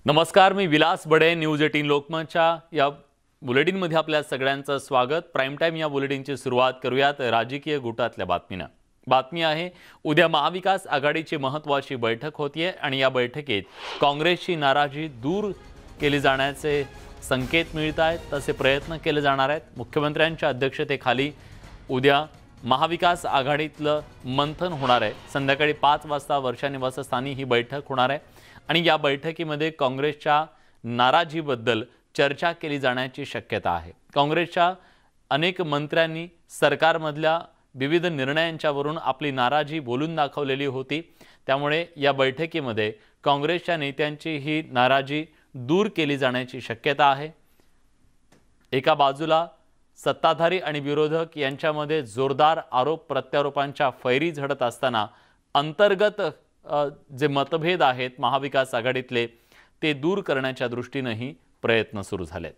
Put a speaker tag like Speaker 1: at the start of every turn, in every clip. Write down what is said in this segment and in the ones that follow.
Speaker 1: नमस्कार, मी विलास बडे. न्यूज 18 लोकमतच्या या बुलेटिनमध्ये आपल्या सगळ्यांचं स्वागत. प्राईम टाइम या बुलेटिनची सुरुवात करूयात राजकीय गुटातल्या बातमीनं. बातमी आहे, उद्या महाविकास आघाडीची महत्त्वाची बैठक होतीये आणि या बैठकीत काँग्रेसची नाराजी दूर केली जाण्याचे संकेत मिळत आहेत. तसे प्रयत्न केले जाणार आहेत. मुख्यमंत्र्यांच्या अध्यक्षतेखाली उद्या महाविकास आघाडीतलं मंथन होणार आहे. संध्याकाळी 5 वाजता वर्षा निवासस्थानी ही बैठक होणार आहे आणि या बैठकीमध्ये काँग्रेसच्या नाराजीबद्दल चर्चा केली जाण्याची शक्यता आहे. काँग्रेसच्या अनेक मंत्र्यांनी सरकारमधल्या विविध निर्णयांच्यावरून आपली नाराजी बोलून दाखवलेली होती. त्यामुळे या बैठकीमध्ये काँग्रेसच्या नेत्यांची ही नाराजी दूर केली जाण्याची शक्यता आहे. एका बाजूला सत्ताधारी आणि विरोधक यांच्यामध्ये जोरदार आरोप प्रत्यारोपांच्या फैरी झडत असताना अंतर्गत जे मतभेद आहेत महाविकास आघाडीतले ते दूर करण्याच्या दृष्टीनेही प्रयत्न सुरू झालेत.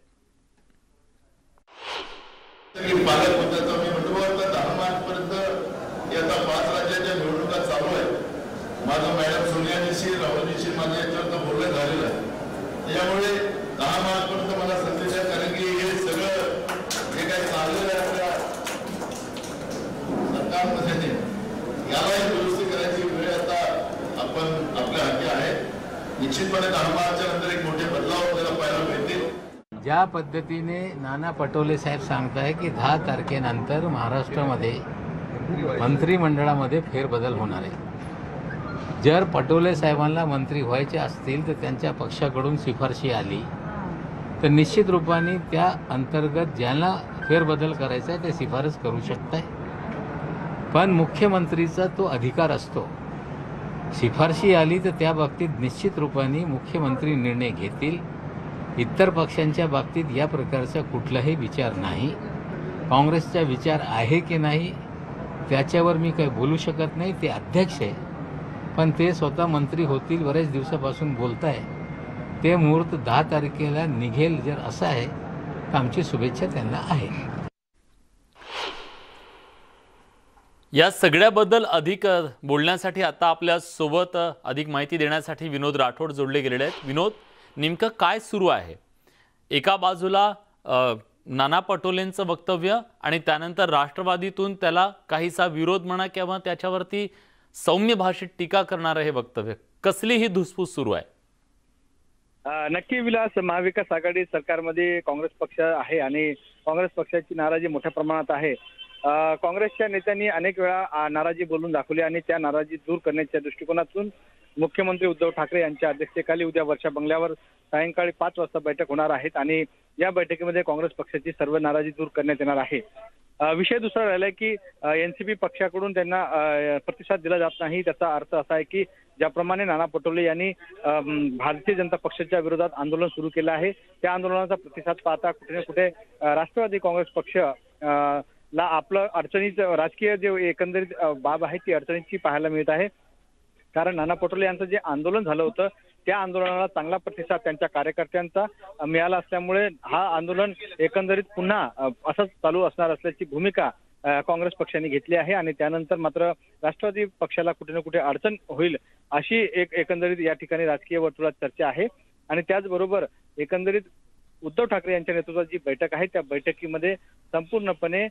Speaker 2: ज्या पद्धतीने नाना पटोले साहेब सांगताय की 10 तारखेनंतर महाराष्ट्रामध्ये मंत्रिमंडळामध्ये फेरबदल होणार आहे. जर पटोले साहेबांना मंत्री व्हायचे असतील तर त्यांच्या पक्षाकडून शिफारशी आली तर निश्चित रूपाने त्या अंतर्गत ज्यांना फेरबदल करायचा आहे ते शिफारस करू शकताय. पण मुख्यमंत्रीचा तो अधिकार असतो. शिफारशी आली तर त्या बाबतीत निश्चित रूपाने मुख्यमंत्री निर्णय घेतील. इतर पक्षांच्या बाबतीत या प्रकारचा कुठलाही विचार नाही. काँग्रेसचा विचार आहे की नाही त्याच्यावर मी काही बोलू शकत नाही. ते अध्यक्ष आहे, पण ते स्वतः मंत्री होतील बरेच दिवसापासून बोलत आहे. ते मुहूर्त 10 तारखेला निघेल जर असं आहे तर आमची शुभेच्छा त्यांना आहे.
Speaker 1: या सगळ्याबद्दल अधिक बोलण्यासाठी आता आपल्या सोबत अधिक माहिती देण्यासाठी विनोद राठोड जोडले गेलेले आहेत. विनोद, नेमकं काय सुरू आहे? एका बाजूला नाना पटोलेंचं वक्तव्य आणि त्यानंतर राष्ट्रवादीतून त्याला काहीसा विरोध म्हणा किंवा त्याच्यावरती सौम्य भाषेत टीका करणारं हे वक्तव्य, कसली ही धुसफूस सुरू आहे?
Speaker 3: नक्की विलास, महाविकास आघाडी सरकारमध्ये काँग्रेस पक्ष आहे आणि काँग्रेस पक्षाची नाराजी मोठ्या प्रमाणात आहे. काँग्रेसच्या नेत्यांनी अनेक वेळा नाराजी बोलून दाखवली आणि त्या नाराजी दूर करण्याच्या दृष्टिकोनातून मुख्यमंत्री उद्धव ठाकरे यांच्या अध्यक्षतेखाली उद्या वर्षा बंगल्यावर सायंकाळी 5 वाजता बैठक होणार आहेत आणि या बैठकीमध्ये काँग्रेस पक्षाची सर्व नाराजी दूर करण्यात येणार आहे. विषय दुसरा राहिलाय की एनसीपी पक्षाकडून त्यांना प्रतिसाद दिला जात नाही. त्याचा अर्थ असा आहे की ज्याप्रमाणे नाना पटोले यांनी भारतीय जनता पक्षाच्या विरोधात आंदोलन सुरू केलं आहे, त्या आंदोलनाचा प्रतिसाद पाहता कुठे ना कुठे राष्ट्रवादी काँग्रेस पक्ष ला आपलं अडचणीचं राजकीय जे एकंदरीत बाब आहे ती अडचणीची पाहायला मिळत आहे. कारण नाना पटोले यांचं जे आंदोलन झालं होतं त्या आंदोलनाला चांगला प्रतिसाद त्यांच्या कार्यकर्त्यांचा मिळाला असल्यामुळे हा आंदोलन एकंदरीत पुन्हा असंच चालू असणार असल्याची भूमिका काँग्रेस पक्षाने घेतली आहे आणि त्यानंतर मात्र राष्ट्रवादी पक्षाला कुठे ना कुठे अडचण होईल अशी एकंदरीत या ठिकाणी राजकीय वर्तुळात चर्चा आहे. आणि त्याचबरोबर एकंदरीत उद्धव ठाकरे यांच्या नेतृत्वात जी बैठक आहे त्या बैठकीमध्ये संपूर्णपणे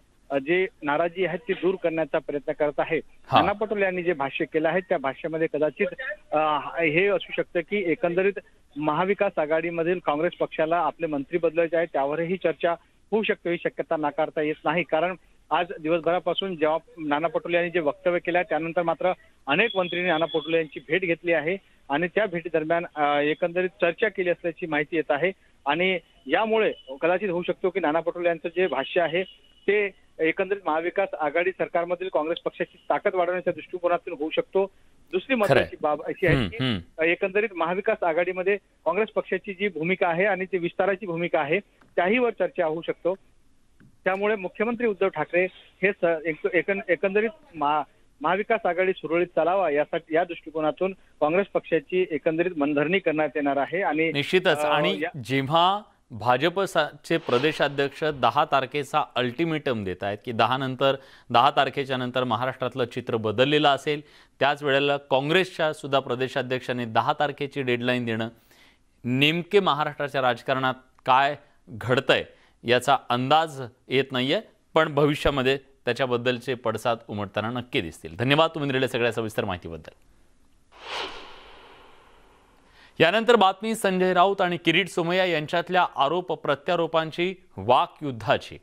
Speaker 3: जे नाराजी आहे ती दूर करण्याचा प्रयत्न करत आहे. नाना पटोले यांनी जे भाष्य केलं आहे त्या भाष्यामध्ये कदाचित हे असू शकतं की एकंदरीत महाविकास आघाडीमधील काँग्रेस पक्षाला आपले मंत्री बदलायचे आहेत त्यावरही चर्चा होऊ शकते. ही शक्यता नाकारता येत नाही. कारण आज दिवसभरापासून जेव्हा नाना पटोले यांनी जे वक्तव्य केलं आहे त्यानंतर मात्र अनेक मंत्र्यांनी नाना पटोले यांची भेट घेतली आहे आणि त्या भेटीदरम्यान एकंदरीत चर्चा केली असल्याची माहिती येत आहे. आणि यामुळे कदाचित होऊ शकतो की नाना पटोले यांचं जे भाष्य आहे ते एकंदरीत महाविकास आघाडी सरकारमधील काँग्रेस पक्षाची ताकद वाढवण्याच्या दृष्टिकोनातून होऊ शकतो. दुसरी महत्त्वाची बाब अशी आहे की एकंदरीत महाविकास आघाडीमध्ये काँग्रेस पक्षाची जी भूमिका आहे आणि ती विस्ताराची भूमिका आहे त्याहीवर चर्चा होऊ शकतो. त्यामुळे मुख्यमंत्री उद्धव ठाकरे हे एकंदरीत महाविकास आघाडी सुरळीत चालावा यासाठी या दृष्टिकोनातून काँग्रेस पक्षाची एकंदरीत मनधरणी करण्यात येणार आहे. आणि
Speaker 1: निश्चितच आणि जेव्हा भाजपचे प्रदेशाध्यक्ष 10 तारखेचा अल्टिमेटम देत आहेत की 10 तारखेच्या नंतर महाराष्ट्रातलं चित्र बदललेलं असेल, त्याच वेळेला काँग्रेसच्या सुद्धा प्रदेशाध्यक्षांनी 10 तारखेची डेडलाईन देणं नेमके महाराष्ट्राच्या राजकारणात काय घडतंय याचा अंदाज येत नाहीये, पण भविष्यामध्ये त्याच्याबद्दलचे पडसाद उमटताना नक्की दिसतील. धन्यवाद तुम्ही दिलेल्या सगळ्या सविस्तर माहितीबद्दल. यानंतर बातमी संजय राऊत आणि किरीट सोमय्या यांच्यातल्या आरोप प्रत्यारोपांची वाकयुद्धाची.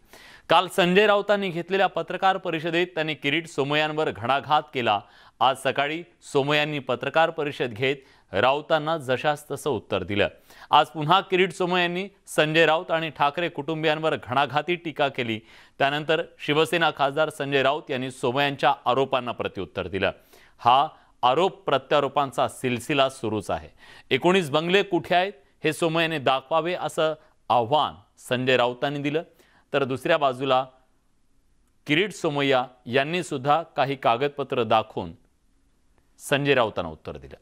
Speaker 1: काल संजय राऊतांनी घेतलेल्या पत्रकार परिषदेत त्यांनी किरीट सोमय्यांवर घणाघात केला. आज सकाळी सोमय्यांनी पत्रकार परिषद घेत राऊतांना जशास तसं उत्तर दिलं. आज पुन्हा किरीट सोमय्यांनी संजय राऊत आणि ठाकरे कुटुंबियांवर घणाघाती टीका केली. त्यानंतर शिवसेना खासदार संजय राऊत यांनी सोमय्यांच्या आरोपांना प्रत्युत्तर दिलं. हा आरोप प्रत्यारोपांचा सिलसिला सुरूच आहे. 19 बंगले कुठे आहेत हे सोमय्यांनी दाखवावे असं आव्हान संजय राऊतांनी दिलं. तर दुसऱ्या बाजूला किरीट सोमय्या यांनी सुद्धा काही कागदपत्र दाखवून संजय राऊतांना उत्तर दिलं.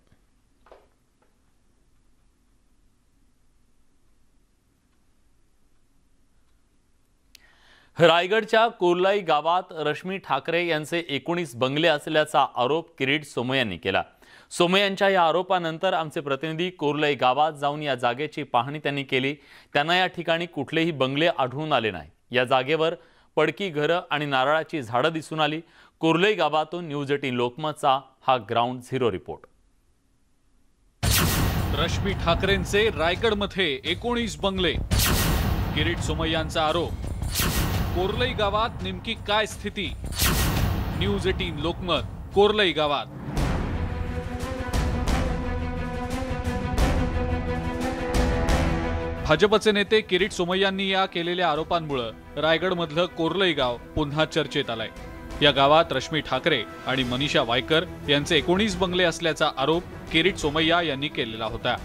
Speaker 1: रायगडच्या कोर्लाई गावात रश्मी ठाकरे यांचे 19 बंगले असल्याचा आरोप किरीट सोमय्यांनी केला. सोमय्यांच्या या आरोपानंतर आमचे प्रतिनिधी कोर्लाई गावात जाऊन या जागेची पाहणी त्यांनी केली. त्यांना या ठिकाणी कुठलेही बंगले आढळून आले नाही. या जागेवर पडकी घरं आणि नारळाची झाडं दिसून आली. कोर्लाई गावातून न्यूज 18 लोकमतचा हा ग्राउंड झिरो रिपोर्ट.
Speaker 4: रश्मी ठाकरेंचे रायगडमध्ये 19 बंगले, किरीट सोमय्यांचा आरोप. कोर्लाई गावात नेमकी काय स्थिती? न्यूज 18 लोकमत कोर्लाई गावात. भाजपचे नेते किरीट सोमय्यांनी या केलेल्या आरोपांमुळे रायगडमधलं कोर्लाई गाव पुन्हा चर्चेत आलंय. या गावात रश्मी ठाकरे आणि मनीषा वायकर यांचे 19 बंगले असल्याचा आरोप किरीट सोमय्या यांनी केलेला होता.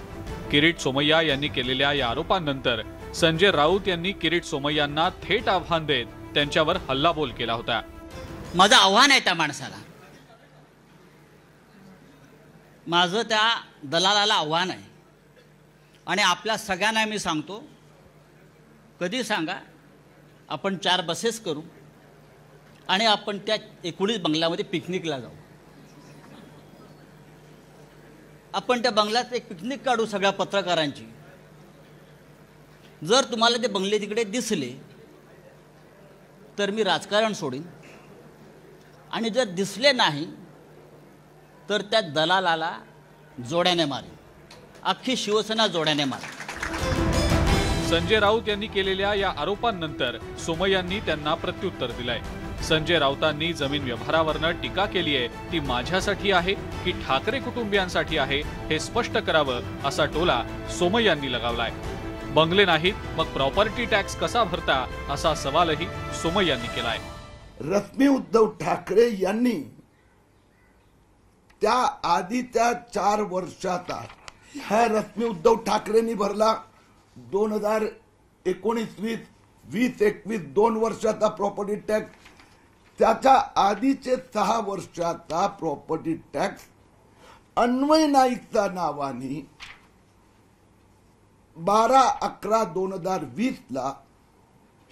Speaker 4: किरीट सोमय्या यांनी केलेल्या या आरोपांनंतर संजय राऊत यांनी किरीट सोमय्यांना थेट आव्हान देत त्यांच्यावर हल्लाबोल केला होता.
Speaker 5: माझं आव्हान आहे त्या माणसाला, माझं त्या दलालाला आव्हान आहे आणि आपल्या सगळ्यांना मी सांगतो, कधी सांगा आपण 4 बसेस करू आणि आपण त्या 19 बंगल्यामध्ये पिकनिकला जाऊ. आपण त्या बंगल्यात एक पिकनिक काढू सगळ्या पत्रकारांची. जर तुम्हाला ते बंगले तिकडे दिसले तर मी राजकारण सोडीन आणि जर दिसले नाही तर त्या दलालाला जोड्याने मारेन. अख्खी शिवसेना जोड्याने मारेन.
Speaker 4: संजय राऊत यांनी केलेल्या या आरोपांनंतर सोमय्यांनी त्यांना प्रत्युत्तर दिलंय. संजय राऊतांनी जमीन व्यवहारावरनं टीका केली आहे, ती माझ्यासाठी आहे की ठाकरे कुटुंबियांसाठी आहे हे स्पष्ट करावं असा टोला सोमय्यांनी लगावलाय. बंगले नाहीत मग प्रॉपर्टी टॅक्स कसा भरता असा सवालही सोमय्यांनी केलाय.
Speaker 6: रश्मी उद्धव ठाकरे यांनी त्या आधीच्या 4 वर्षात ह्या रश्मी उद्धव ठाकरेंनी भरला 2019-20, 20-21 2 वर्षाचा प्रॉपर्टी टॅक्स. त्याच्या आधीचे 6 वर्षाचा प्रॉपर्टी टॅक्स अन्वय नाईकच्या नावाने 12/11/2020 ला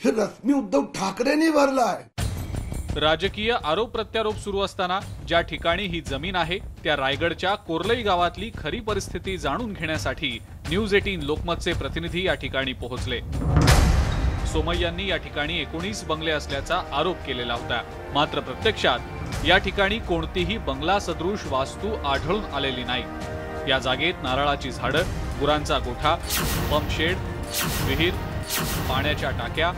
Speaker 6: हे रश्मी उद्धव ठाकरेंनी भरला आहे.
Speaker 4: राजकीय आरोप प्रत्यारोप सुरू असताना ज्या ठिकाणी ही जमीन आहे त्या रायगडच्या कोर्लाई गावातली खरी परिस्थिती जाणून घेण्यासाठी न्यूज 18 लोकमतचे प्रतिनिधी या ठिकाणी पोहोचले. सोमय्यांनी या ठिकाणी 19 बंगले असल्याचा आरोप केलेला होता. मात्र प्रत्यक्षात या ठिकाणी कोणतीही बंगला सदृश वास्तू आढळून आलेली नाही. या जागेत नारळाची झाडं, गुरांचा गोठा, पंपशेड, विहीर, पाण्याच्या टाक्या,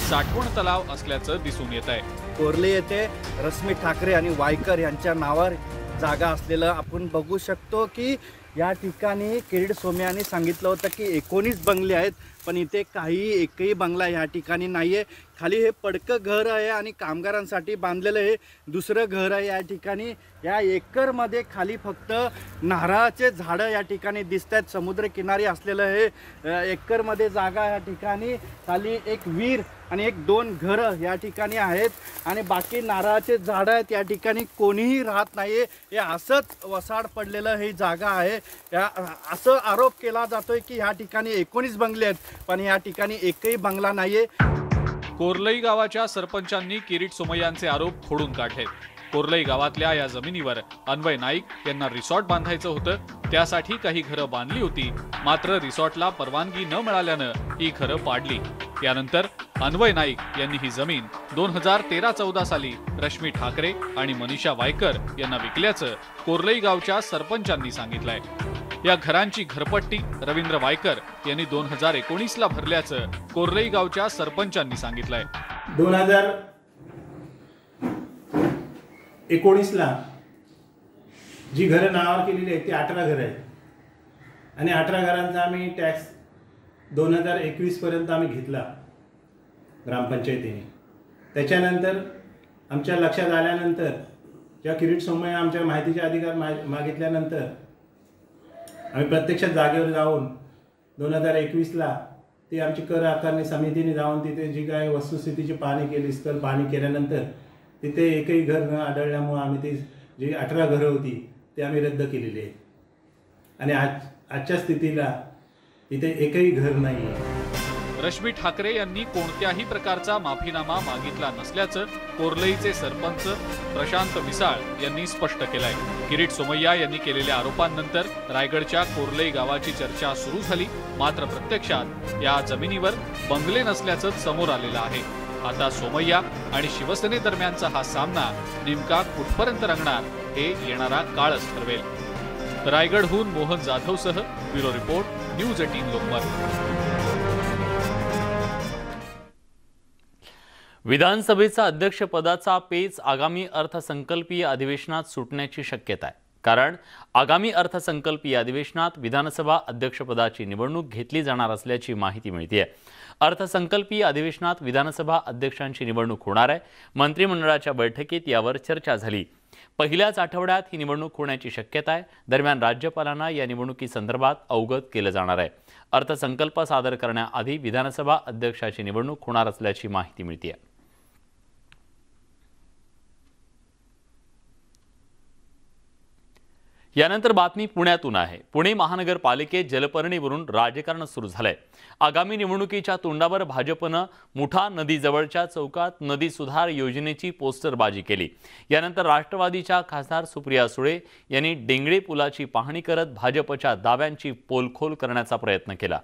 Speaker 4: साठवण तलाव असल्याचं दिसून येत आहे.
Speaker 7: कोर्ली येथे रश्मी ठाकरे आणि वायकर यांच्या नावावर जागा असलेलं आपण बघू शकतो की या ठिकाणी किरीट सोमय्यांनी सांगितलं होतं की 19 बंगले आहेत, पण इथे एकही बंगला या ठिकाणी नाही आहे. खाली हे पडकं घर आहे आणि कामगारांसाठी बांधलेलं हे दुसरं घर आहे. या ठिकाणी या एकरमध्ये खाली फक्त नारळाचे झाडं या ठिकाणी दिसत आहेत. समुद्रकिनारी असलेलं हे एकरमध्ये जागा. या ठिकाणी खाली एक विहीर आणि 1-2 घरं या ठिकाणी आहेत आणि बाकी नारळाचे झाडं आहेत. या ठिकाणी कोणीही राहत नाही आहे. हे असंच वसाड पडलेलं ही जागा आहे. असं आरोप केला जातोय की या ठिकाणी 19 बंगले आहेत, पण या ठिकाणी एकही बंगला नाहीये.
Speaker 4: कोर्लाई गावाच्या सरपंचांनी किरीट सोमय्यांचे आरोप खोडून काढले. कोर्लई गावातल्या या जमिनीवर अन्वय नाईक यांना रिसॉर्ट बांधायचं होतं. त्यासाठी काही घरं बांधली होती, मात्र रिसॉर्टला परवानगी न मिळाल्यानं ही घरं पाडली. यानंतर अन्वय नाईक यांनी ही जमीन 2013-14 साली रश्मी ठाकरे आणि मनीषा वायकर यांना विकल्याचं कोर्लई गावच्या सरपंचांनी सांगितलंय. या घरांची घरपट्टी रवींद्र वायकर यांनी 2019ला भरल्याचं कोर्लई गावच्या सरपंचांनी सांगितलंय.
Speaker 8: 2019ला जी घरं नावावर केलेली आहेत ती 18 घरं आहेत आणि 18 घरांचा आम्ही टॅक्स 2021 पर्यंत आम्ही घेतला ग्रामपंचायतीने. त्याच्यानंतर आमच्या लक्षात आल्यानंतर जेव्हा किरीट सोमय्या आमच्या माहितीचे अधिकार मागितल्यानंतर आम्ही प्रत्यक्षात जागेवर जाऊन 2021ला ती आमची कर आकारणी समितीने जाऊन तिथे जी काय वस्तुस्थितीची पाहणी केली, स्थळ पाहणी केल्यानंतर तिथे एकही घर न आढळल्यामुळे आम्ही ती जी 18 घरं होती ती आम्ही रद्द केलेली आहे आणि आजच्या स्थितीला तिथे एकही घर नाही आहे.
Speaker 4: रश्मी ठाकरे यांनी कोणत्याही प्रकारचा माफीनामा मागितला नसल्याचं कोर्लईचे सरपंच प्रशांत मिसाळ यांनी स्पष्ट केलंय. किरीट सोमय्या यांनी केलेल्या आरोपांनंतर रायगडच्या कोर्लई गावाची चर्चा सुरू झाली, मात्र प्रत्यक्षात या जमिनीवर बंगले नसल्याचं समोर आलेलं आहे. आता सोमय्या आणि शिवसेनेदरम्यानचा हा सामना नेमका कुठपर्यंत रंगणार हे येणारा काळच ठरवेल. रायगडहून मोहन जाधवसह ब्युरो रिपोर्ट, न्यूज 18 लोकमत.
Speaker 1: विधानसभेचा अध्यक्षपदाचा पेच आगामी अर्थसंकल्पीय अधिवेशनात सुटण्याची शक्यता आहे. कारण आगामी अर्थसंकल्पीय अधिवेशनात विधानसभा अध्यक्षपदाची निवडणूक घेतली जाणार असल्याची माहिती मिळते. अर्थसंकल्पीय अधिवेशनात विधानसभा अध्यक्षांची निवडणूक होणार आहे. मंत्रिमंडळाच्या बैठकीत यावर चर्चा झाली. पहिल्याच आठवड्यात ही निवडणूक होण्याची शक्यता आहे. दरम्यान राज्यपालांना या निवडणुकीसंदर्भात अवगत केलं जाणार आहे. अर्थसंकल्प सादर करण्याआधी विधानसभा अध्यक्षाची निवडणूक होणार असल्याची माहिती मिळते. यानंतर बातमी पुण्यातून आहे. पुणे महानगरपालिकेत जलपर्णीवरून राजकारण सुरू झालंय. आगामी निवडणुकीच्या तोंडावर भाजपनं मुठा नदीजवळच्या चौकात नदी सुधार योजनेची पोस्टरबाजी केली. यानंतर राष्ट्रवादीच्या खासदार सुप्रिया सुळे यांनी डेंगळे पुलाची पाहणी करत भाजपच्या दाव्यांची पोलखोल करण्याचा प्रयत्न केला.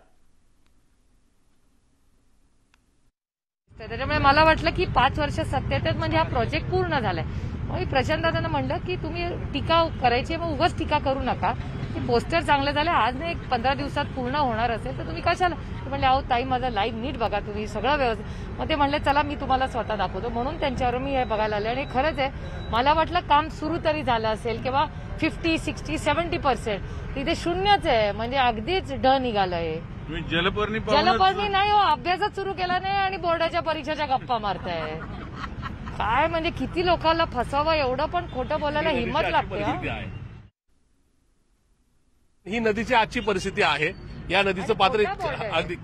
Speaker 9: त्याच्यामुळे मला वाटलं की 5 वर्ष सत्तेत म्हणजे हा प्रोजेक्ट पूर्ण झालाय. मग प्रशांत दादांना म्हणलं की तुम्ही टीका करायची, मग उगाच टीका करू नका. ते पोस्टर चांगले झाले, आज नाही 15 दिवसात पूर्ण होणार असेल तर तुम्ही कशाला. ते म्हणले अहो ताई माझा लाईव्ह नीट बघा तुम्ही, सगळं व्यवस्थित. मग ते म्हणले चला मी तुम्हाला स्वतः दाखवतो, म्हणून त्यांच्यावर मी हे बघायला आले. आणि खरंच आहे, मला वाटलं काम सुरू तरी झालं असेल किंवा 50, 60, 70% तिथे शून्यच आहे. म्हणजे अगदीच ड निघालंय. जलपर्णी नाही हो, अभ्यासच सुरू केला नाही आणि बोर्डाच्या परीक्षेच्या गप्पा मारताय. काय म्हणजे किती लोकांना फसवावं, एवढं पण खोटं बोलायला हिंमत लागते.
Speaker 10: ही नदीची आजची परिस्थिती आहे. या नदीचं पात्र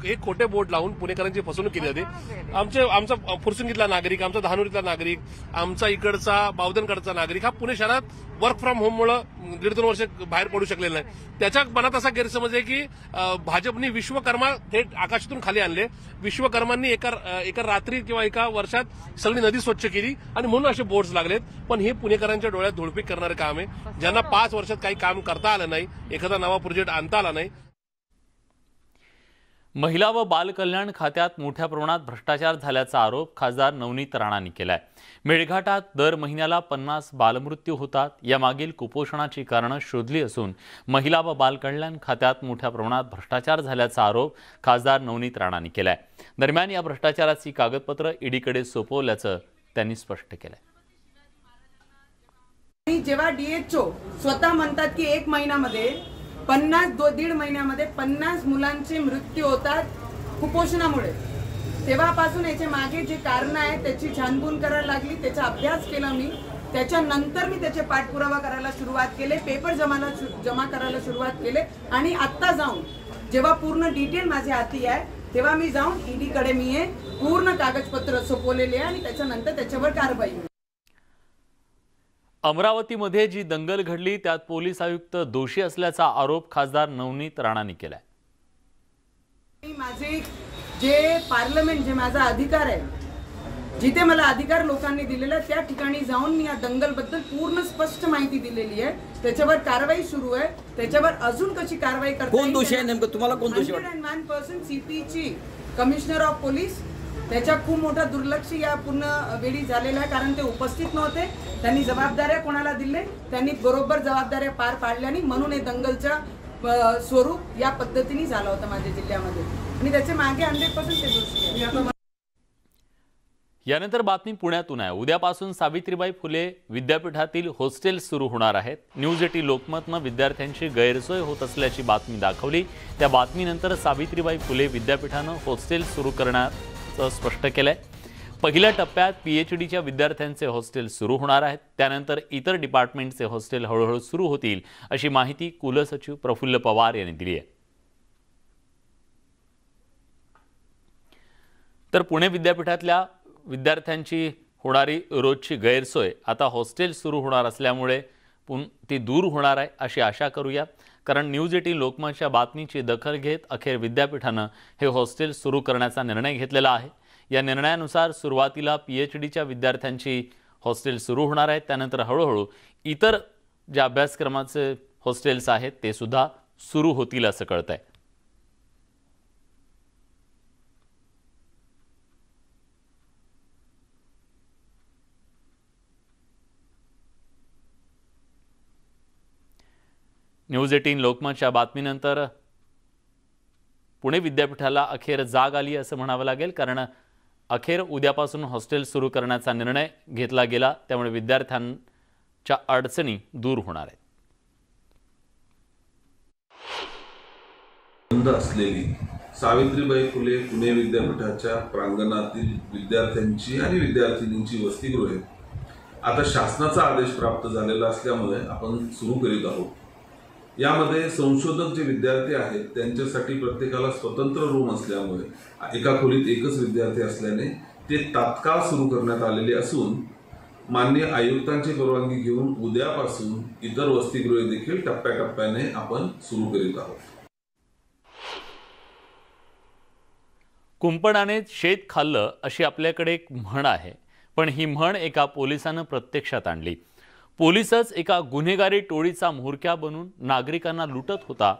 Speaker 10: एक खोटे बोर्ड लावून पुणेकरांची फसवणूक केली जाते. आमचा फुरसुंगीतला नागरिक, आमचा धानोरीतला नागरिक, आमचा इकडचा बावधनकडचा नागरिक हा पुणे शहरात वर्क फ्रॉम होममुळे 1.5-2 वर्ष बाहेर पडू शकलेला नाही. त्याच्या मनात असा गैरसमज आहे की भाजपने विश्वकर्मा थेट आकाशातून खाली आणले. विश्वकर्मांनी एका रात्री किंवा एका वर्षात सगळी नदी स्वच्छ केली आणि म्हणून असे बोर्ड्स लागलेत. पण हे पुणेकरांच्या डोळ्यात धुळपीक करणारे काम आहे. ज्यांना 5 वर्षात काही काम करता आलं नाही, एखादा नवा प्रोजेक्ट आणता आला नाही.
Speaker 1: महिला व बाल कल्याण खात्यात मोठ्या प्रमाणात भ्रष्टाचार झाल्याचा आरोप खासदार नवनीत राणांनी केलाय. मेळघाटात दर महिन्याला 50 बालमृत्यू होतात. यामागील कुपोषणाची कारणं शोधली असून महिला व बाल कल्याण खात्यात मोठ्या प्रमाणात भ्रष्टाचार झाल्याचा आरोप खासदार नवनीत राणांनी केलाय. दरम्यान या भ्रष्टाचाराची कागदपत्र ईडीकडे सोपवल्याचं त्यांनी स्पष्ट केलंय.
Speaker 11: जेव्हा डीएचओ स्वतः म्हणतात की 1 महिन्यामध्ये 1.5 महिन्यामध्ये 50 मुलांचे मृत्यू होतात कुपोषणामुळे, तेव्हापासून याचे मागे जे कारण आहे त्याची छानबून करायला लागली. त्याचा अभ्यास केला मी. त्याच्यानंतर मी त्याचे पाठपुरावा करायला सुरुवात केले, पेपर जमा करायला सुरुवात केले. आणि आत्ता जाऊन जेव्हा पूर्ण डिटेल माझ्या हाती आहे तेव्हा मी जाऊन ईडीकडे मी हे पूर्ण कागदपत्र सोपवलेले आहे आणि त्याच्यानंतर त्याच्यावर कारवाई.
Speaker 1: अमरावतीमध्ये जी दंगल घडली त्यात पोलीस आयुक्त दोषी असल्याचा आरोप खासदार नवनीत राणांनी केलाय.
Speaker 11: माझे जे पार्लमेंट जे माझा अधिकार आहे जिथे मला अधिकार लोकांनी दिलेला त्या ठिकाणी जाऊन मी या दंगलबद्दल पूर्ण स्पष्ट माहिती दिलेली आहे. त्याच्यावर कारवाई सुरू आहे. त्याच्यावर अजून कशी कारवाई करता
Speaker 12: कोण दोषी आहे नेमकं, तुम्हाला कोण दोषी वाटतं?
Speaker 11: 101% CPची कमिशनर ऑफ पोलीस त्याच्या खूप मोठा दुर्लक्ष या पूर्ण वेळी झालेला आहे. कारण ते उपस्थित नव्हते. त्यांनी जबाबदाऱ्या कोणाला दिले, त्यांनी बरोबर जबाबदाऱ्या पार पाडल्या नाही. म्हणून हे दंगलचा स्वरूप या पद्धतीने झाला होता माझ्या जिल्ह्यामध्ये आणि त्याच्या मागे 100% ते दोषी आहे.
Speaker 1: यानंतर बातमी पुण्यातून आहे. उद्यापासून सावित्रीबाई फुले विद्यापीठातील हॉस्टेल सुरू होणार आहेत. न्यूज 18 लोकमतनं विद्यार्थ्यांची गैरसोय होत असल्याची बातमी दाखवली. त्या बातमीनंतर सावित्रीबाई फुले विद्यापीठानं हॉस्टेल सुरू करण्याचं स्पष्ट केलंय. पहिल्या टप्प्यात PhDच्या विद्यार्थ्यांचे हॉस्टेल सुरू होणार आहेत. त्यानंतर इतर डिपार्टमेंटचे हॉस्टेल हळूहळू सुरू होतील अशी माहिती कुलसचिव प्रफुल्ल पवार यांनी दिली आहे. तर पुणे विद्यापीठातल्या विद्यार्थ्यांची होणारी रोजची गैरसोय आता हॉस्टेल सुरू होणार असल्यामुळे ती दूर होणार आहे अशी आशा करूया. कारण न्यूज 18 लोकमतच्या बातमीची दखल घेत अखेर विद्यापीठानं हे हॉस्टेल सुरू करण्याचा निर्णय घेतलेला आहे. या निर्णयानुसार सुरुवातीला PhDच्या विद्यार्थ्यांची हॉस्टेल सुरू होणार आहेत. त्यानंतर हळूहळू इतर ज्या अभ्यासक्रमाचे हॉस्टेल्स आहेत ते सुद्धा सुरू होतील असं कळतंय. न्यूज 18 लोकमतच्या बातमीनंतर पुणे विद्यापीठाला अखेर जाग आली असं म्हणावं लागेल. कारण अखेर उद्यापासून हॉस्टेल सुरू करण्याचा निर्णय घेतला गेला. त्यामुळे विद्यार्थ्यांच्या अडचणी दूर होणार आहेत.
Speaker 13: बंद असलेली सावित्रीबाई फुले पुणे विद्यापीठाच्या प्रांगणातील विद्यार्थ्यांची आणि विद्यार्थिनींची वसतिगृहे आता शासनाचा आदेश प्राप्त झालेला असल्यामुळे आपण सुरू करीत आहोत. यामध्ये संशोधक जे विद्यार्थी आहेत त्यांच्यासाठी प्रत्येकाला स्वतंत्र रूम असल्यामुळे एका खोलीत एकच विद्यार्थी असल्याने ते तात्काळ सुरू करण्यात आलेले असून माननीय आयुक्तांची परवानगी घेऊन उद्यापासून इतर वसतिगृहे देखील टप्प्याटप्प्याने आपण सुरू करीत आहोत.
Speaker 1: कुंपणाने शेत खाल्लं अशी आपल्याकडे एक म्हण आहे. पण ही म्हण एका पोलिसानं प्रत्यक्षात आणली. पोलीसच एका गुन्हेगारी टोळीचा म्होरक्या बनून नागरिकांना लुटत होता.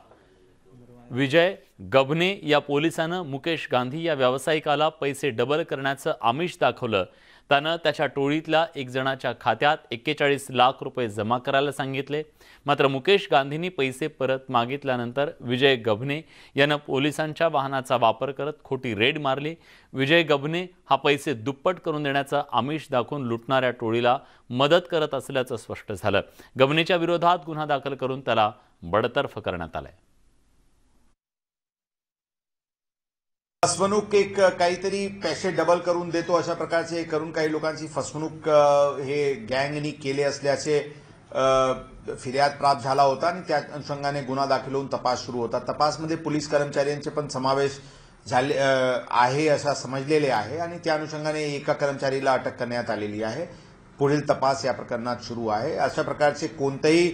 Speaker 1: विजय गभने या पोलिसानं मुकेश गांधी या व्यावसायिकाला पैसे डबल करण्याचं आमिष दाखवलं. त्यानं त्याच्या टोळीतल्या एक जणाच्या खात्यात 41 लाख रुपये जमा करायला सांगितले. मात्र मुकेश गांधींनी पैसे परत मागितल्यानंतर विजय गभने यानं पोलिसांच्या वाहनाचा वापर करत खोटी रेड मारली. विजय गभने हा पैसे दुप्पट करून देण्याचं आमिष दाखवून लुटणाऱ्या टोळीला मदत करत असल्याचं स्पष्ट झालं. गभनेच्या विरोधात गुन्हा दाखल करून त्याला बडतर्फ करण्यात आलंय.
Speaker 14: फसवणूक एक काहीतरी पैसे डबल करून देतो अशा प्रकारचे करून काही लोकांची फसवणूक हे गँगनी केले असल्याचे फिर्याद प्राप्त झाला होता आणि त्या अनुषंगाने गुन्हा दाखल होऊन तपास सुरू होता. तपासमध्ये पोलीस कर्मचाऱ्यांचे पण समावेश झाले आहे असं समजलेले आहे आणि त्या अनुषंगाने एका कर्मचारीला अटक करण्यात आलेली आहे. पुढील तपास या प्रकरणात सुरू आहे. अशा प्रकारचे कोणतेही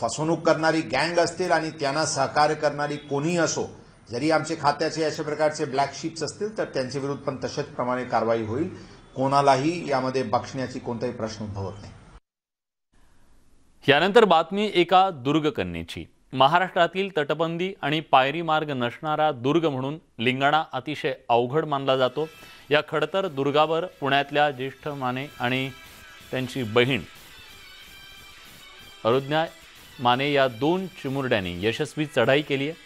Speaker 14: फसवणूक करणारी गँग असतील आणि त्यांना सहकार्य करणारी कोणी असो, जरी आमचे खात्याचे अशा प्रकारचे ब्लॅक शीप्स असतील तर त्यांच्या विरुद्ध पण तशाच प्रमाणे कारवाई होईल. कोणालाही यामध्ये बक्षण्याची कोणताही प्रश्न उद्भवत नाही.
Speaker 1: यानंतर बातमी एका दुर्गकन्येची. महाराष्ट्रातील तटबंदी आणि पायरी मार्ग नसणारा दुर्ग म्हणून लिंगाणा अतिशय अवघड मानला जातो. या खडतर दुर्गावर पुण्यातल्या ज्येष्ठ माने आणि त्यांची बहीण अरुज्ञा माने या 2 चिमुरड्यांनी यशस्वी चढाई केली आहे.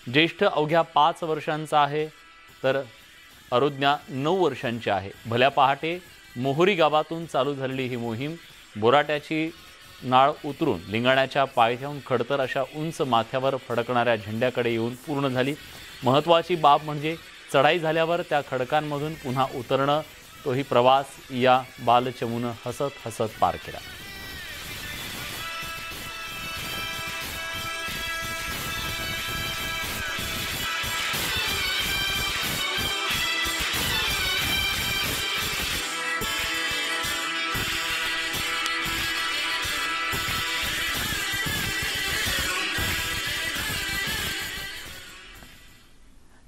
Speaker 1: ज्येष्ठ अवघ्या 5 वर्षांचा आहे तर अरुज्ञा 9 वर्षांची आहे. भल्या पहाटे मोहोरी गावातून चालू झालेली ही मोहीम बोराट्याची नाळ उतरून लिंगाण्याच्या पायथ्याहून खडतर अशा उंच माथ्यावर फडकणाऱ्या झेंड्याकडे येऊन पूर्ण झाली. महत्त्वाची बाब म्हणजे चढाई झाल्यावर त्या खडकांमधून पुन्हा उतरणं. तोही प्रवास या बालचमूनं हसत हसत पार केला.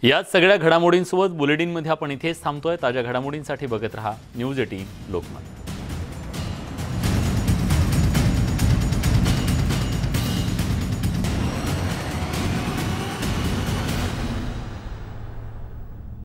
Speaker 1: या सगळ्या घडामोडींसोबत बुलेटिनमध्ये आपण इथेच थांबतोय। ताज्या घडामोडींसाठी बघत रहा न्यूज 18 लोकमत।